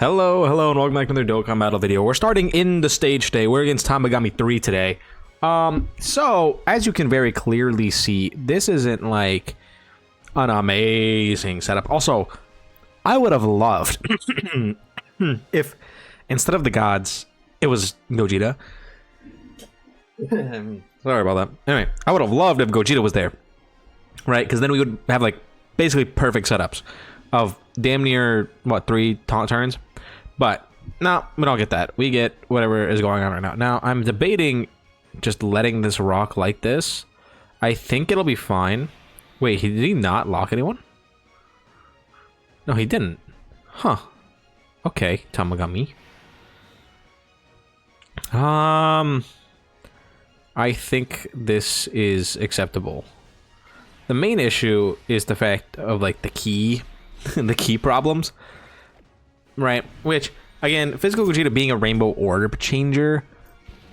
Hello, and welcome back to another Dokkan battle video. We're starting in the stage today. We're against Tamagami 3 today. So, as you can very clearly see, this isn't like an amazing setup. Also, I would have loved if instead of the gods, it was Gogeta. Sorry about that. Anyway, I would have loved if Gogeta was there, right? Because then we would have like basically perfect setups of damn near what 3 taunt turns. But no, we don't get that. We get whatever is going on right now. Now I'm debating just letting this rock like this. I think it'll be fine. Wait, did he not lock anyone? No, he didn't. Huh. Okay, Tamagami. I think this is acceptable. The main issue is the fact of like the key, the key problems, right? Which again, physical Gogeta being a rainbow orb changer,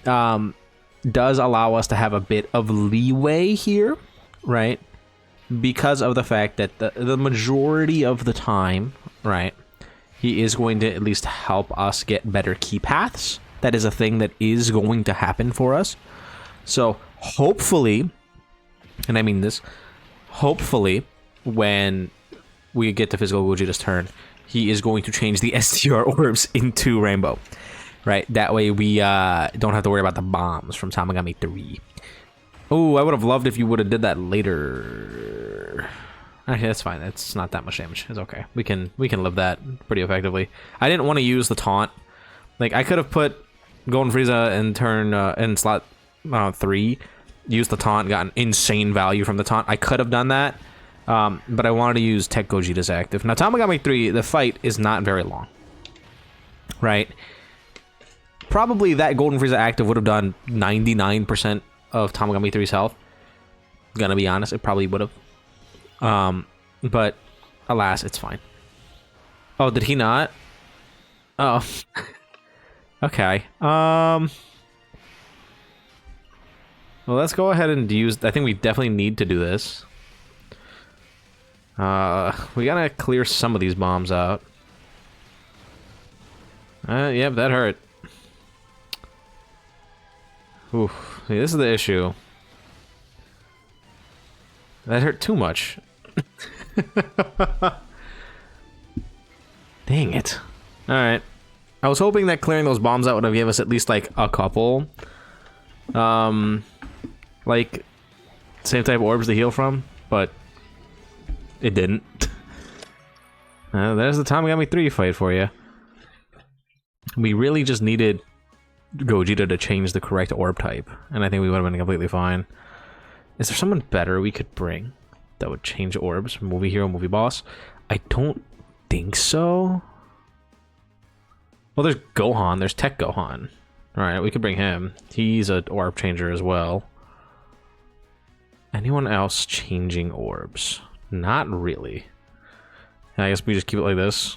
does allow us to have a bit of leeway here, right? Because of the fact that the majority of the time, right, he is going to at least help us get better key paths. That is a thing that is going to happen for us. So hopefully, and I mean this, hopefully when we get to physical Gogeta's turn, he is going to change the STR orbs into rainbow, right? That way we don't have to worry about the bombs from Tamagami 3. Oh, I would have loved if you would have did that later. Okay, that's fine. It's not that much damage. It's okay. We can live that pretty effectively. I didn't want to use the taunt. Like I could have put Golden Frieza in turn in slot 3, used the taunt, got an insane value from the taunt. I could have done that. But I wanted to use Tech Gogeta's active. Now, Tamagami 3, the fight is not very long, right? Probably that Golden Frieza active would have done 99% of Tamagami 3's health. Gonna be honest, it probably would have. But alas, it's fine. Oh, did he not? Oh. Okay. Well, let's go ahead and use... I think we definitely need to do this. We gotta clear some of these bombs out. Yep, that hurt. Oof. See, this is the issue. That hurt too much. Dang it. Alright. I was hoping that clearing those bombs out would have given us at least, like, a couple. Like, same type of orbs to heal from, but... it didn't. There's the Tamagami 3 fight for you. We really just needed Gogeta to change the correct orb type, and I think we would have been completely fine. Is there someone better we could bring that would change orbs? Movie hero, movie boss? I don't think so. Well, there's Gohan. There's Tech Gohan. Alright, we could bring him. He's an orb changer as well. Anyone else changing orbs? Not really. I guess we just keep it like this.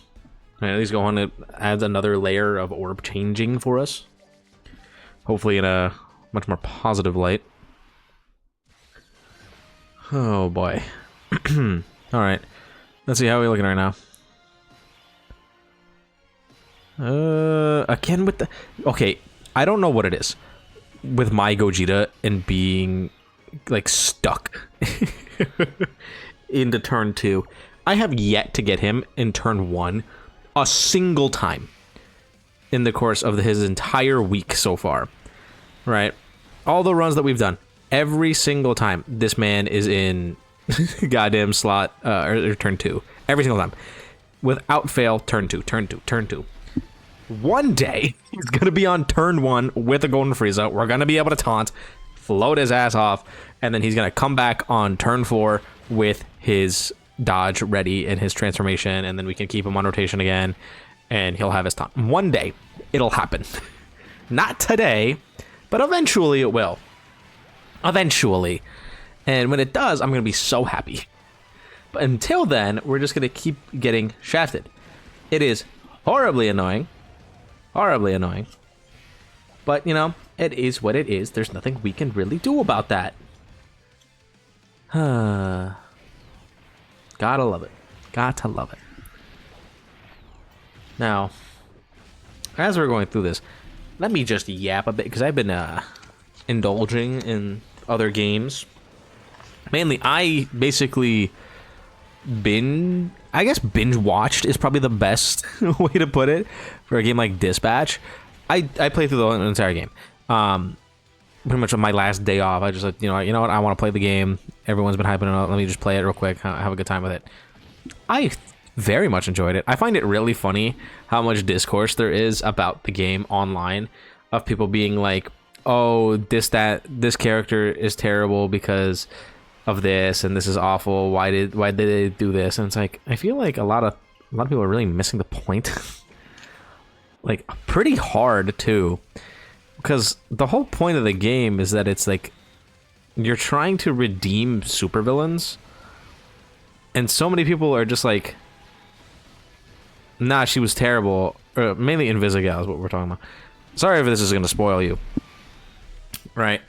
Right, at least Gohan, it adds another layer of orb changing for us. Hopefully in a much more positive light. Oh boy. Alright. Let's see how we're looking right now. Again with the... okay, I don't know what it is with my Gogeta and being, like, stuck into turn 2. I have yet to get him in turn 1 a single time in the course of his entire week so far, right? All the runs that we've done, every single time this man is in goddamn slot or turn 2, every single time, without fail. Turn 2, turn 2, turn 2. One day he's gonna be on turn 1 with a Golden Frieza. We're gonna be able to taunt, float his ass off, and then he's gonna come back on turn 4 with his dodge ready and his transformation, and then we can keep him on rotation again, and he'll have his taunt. One day it'll happen. Not today, but eventually it will. Eventually. And when it does, I'm gonna be so happy. But until then, we're just gonna keep getting shafted. It is horribly annoying. Horribly annoying. But, you know, it is what it is. There's nothing we can really do about that. Gotta love it. Gotta love it. Now, as we're going through this, let me just yap a bit, because I've been indulging in other games. Mainly, I basically binge watched is probably the best way to put it for a game like Dispatch. I played through the entire game. Pretty much on my last day off, I just like, you know what, I want to play the game. Everyone's been hyping it up. Let me just play it real quick, have a good time with it. I very much enjoyed it. I find it really funny how much discourse there is about the game online, of people being like, oh, this character is terrible because of this, and this is awful. Why did they do this? And it's like, I feel like a lot of people are really missing the point. Like, pretty hard too, because the whole point of the game is that it's like you're trying to redeem supervillains, and so many people are just like, nah, she was terrible. Mainly Invisigal is what we're talking about. Sorry if this is going to spoil you. Right.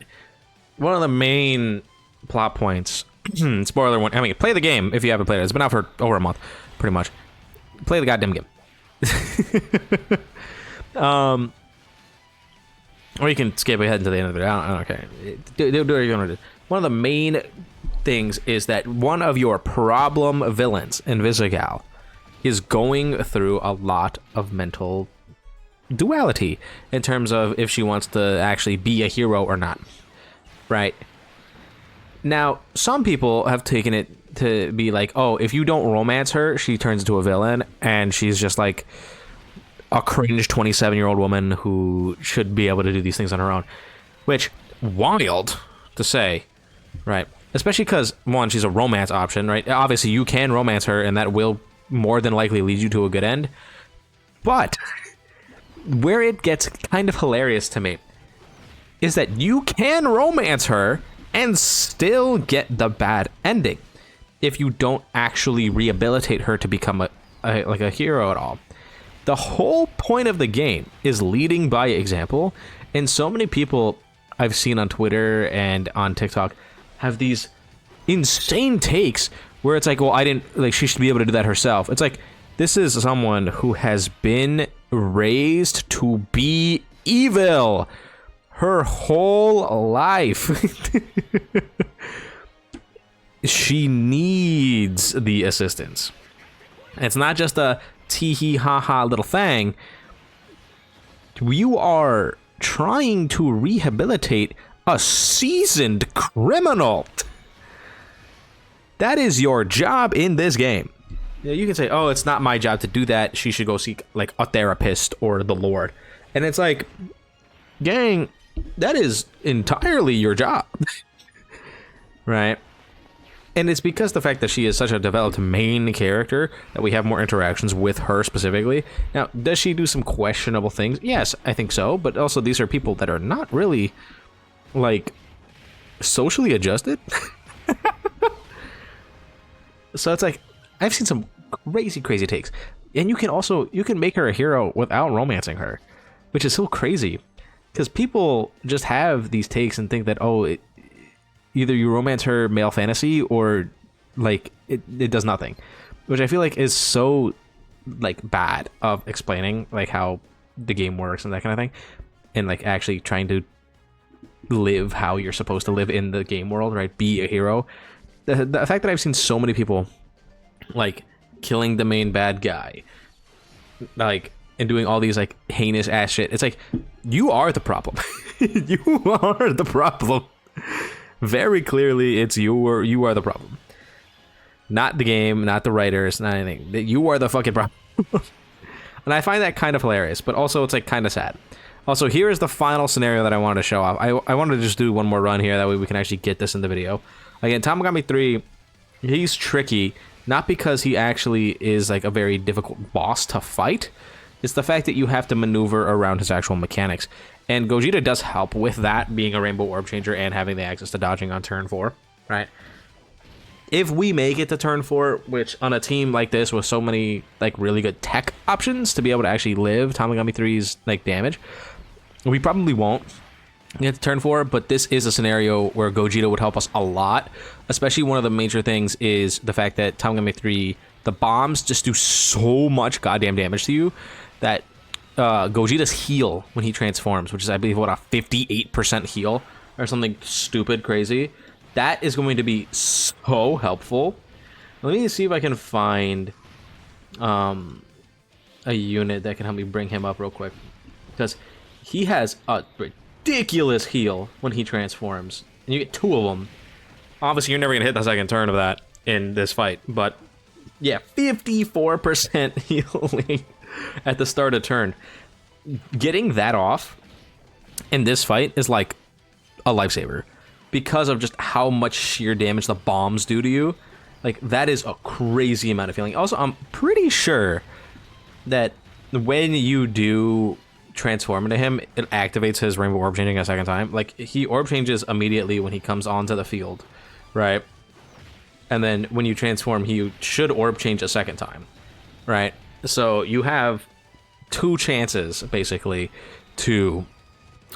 One of the main plot points, spoiler one, I mean, play the game if you haven't played it. It's been out for over a month, pretty much. Play the goddamn game. Or you can skip ahead to the end of it. I don't care. Do what you want to do. One of the main things is that one of your problem villains, Invisigal, is going through a lot of mental duality in terms of if she wants to actually be a hero or not. Right? Now, some people have taken it to be like, oh, if you don't romance her, she turns into a villain, and she's just like a cringe 27-year-old woman who should be able to do these things on her own. Which, wild to say, right? Especially because, one, she's a romance option, right? Obviously, you can romance her, and that will more than likely lead you to a good end. But where it gets kind of hilarious to me is that you can romance her and still get the bad ending if you don't actually rehabilitate her to become a hero at all. The whole point of the game is leading by example, and so many people I've seen on Twitter and on TikTok have these insane takes where it's like, well, I didn't, like, she should be able to do that herself. It's like, this is someone who has been raised to be evil her whole life. She needs the assistance. It's not just a tee-hee ha-ha little thing. You are trying to rehabilitate a seasoned criminal. That is your job in this game. Yeah, you can say, oh, it's not my job to do that. She should go seek, like, a therapist or the Lord. And it's like, gang, that is entirely your job. Right? And it's because the fact that she is such a developed main character that we have more interactions with her specifically. Now, does she do some questionable things? Yes, I think so. But also, these are people that are not really, like, socially adjusted. So it's like, I've seen some crazy takes. And you can make her a hero without romancing her, which is so crazy. Because people just have these takes and think that, oh, either you romance her male fantasy or, like, it does nothing. Which I feel like is so, like, bad of explaining, like, how the game works and that kind of thing. And, like, actually trying to live how you're supposed to live in the game world, right? Be a hero. The fact that I've seen so many people, like, killing the main bad guy, like, and doing all these, like, heinous ass shit. It's like, you are the problem. You are the problem. Very clearly, it's you are the problem. Not the game, not the writers, not anything. You are the fucking problem. And I find that kind of hilarious, but also it's, like, kind of sad. Also, here is the final scenario that I wanted to show off. I wanted to just do one more run here, that way we can actually get this in the video. Again, Tamagami 3, he's tricky, not because he actually is, like, a very difficult boss to fight. It's the fact that you have to maneuver around his actual mechanics. And Gogeta does help with that, being a Rainbow Orb Changer and having the access to dodging on turn 4, right? If we make it to turn 4, which on a team like this with so many, like, really good tech options to be able to actually live Tamagami 3's, like, damage, we probably won't get to turn 4, but this is a scenario where Gogeta would help us a lot. Especially one of the major things is the fact that Tamagami 3, the bombs just do so much goddamn damage to you that Gogeta's heal when he transforms, which is, I believe, what, a 58% heal or something stupid crazy. That is going to be so helpful. Let me see if I can find a unit that can help me bring him up real quick, because he has a ridiculous heal when he transforms, and you get 2 of them. Obviously, you're never gonna hit the second turn of that in this fight, but yeah, 54% healing at the start of turn. Getting that off in this fight is like a lifesaver because of just how much sheer damage the bombs do to you. Like, that is a crazy amount of healing. Also, I'm pretty sure that when you do transform into him, it activates his rainbow orb changing a second time. Like, he orb changes immediately when he comes onto the field, right? And then when you transform, he should orb change a second time, right? So you have 2 chances, basically, to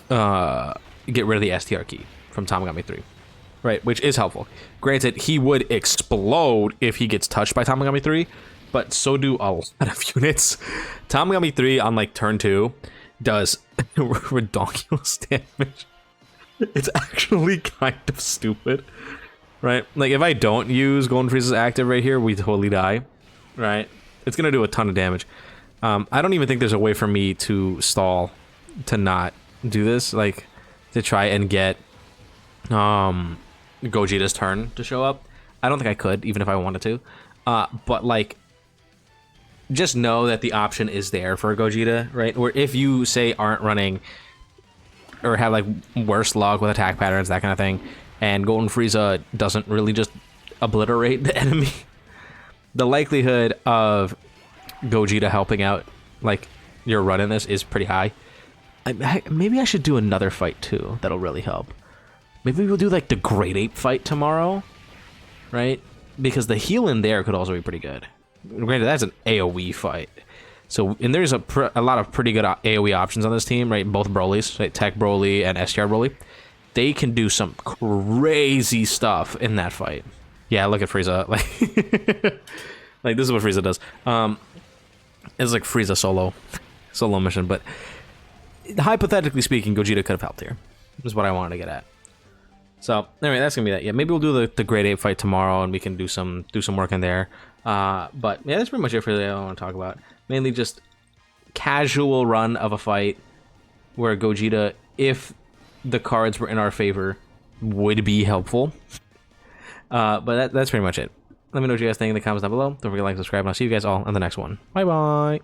get rid of the STR key from Tamagami 3, right? Which is helpful. Granted, he would explode if he gets touched by Tamagami 3, but so do a lot of units. Tamagami 3 on, like, turn 2 does redonkulous damage. It's actually kind of stupid, right? Like, if I don't use Golden Frieza's active right here, we totally die, right? It's gonna do a ton of damage. I don't even think there's a way for me to stall to not do this, like, to try and get Gogeta's turn to show up. I don't think I could, even if I wanted to. But, like, just know that the option is there for Gogeta, right? Or if you, say, aren't running or have, like, worse luck with attack patterns, that kind of thing, and Golden Frieza doesn't really just obliterate the enemy, the likelihood of Gogeta helping out, like, your run in this is pretty high. Maybe I should do another fight, too. That'll really help. Maybe we'll do, like, the Great Ape fight tomorrow, right? Because the heal in there could also be pretty good. Granted, that's an AoE fight. So, and there's a lot of pretty good AoE options on this team, right? Both Brolys, right? Tech Broly and STR Broly. They can do some crazy stuff in that fight. Yeah, look at Frieza. Like, like, this is what Frieza does. It's like Frieza solo mission, but hypothetically speaking, Gogeta could have helped here. Is what I wanted to get at. So anyway, that's gonna be that. Yeah, maybe we'll do the Great Ape fight tomorrow, and we can do some work in there. But yeah, that's pretty much it for today. I want to talk about mainly just casual run of a fight where Gogeta, if the cards were in our favor, would be helpful. But that's pretty much it. Let me know what you guys think in the comments down below. Don't forget to like, subscribe, and I'll see you guys all in the next one. Bye bye.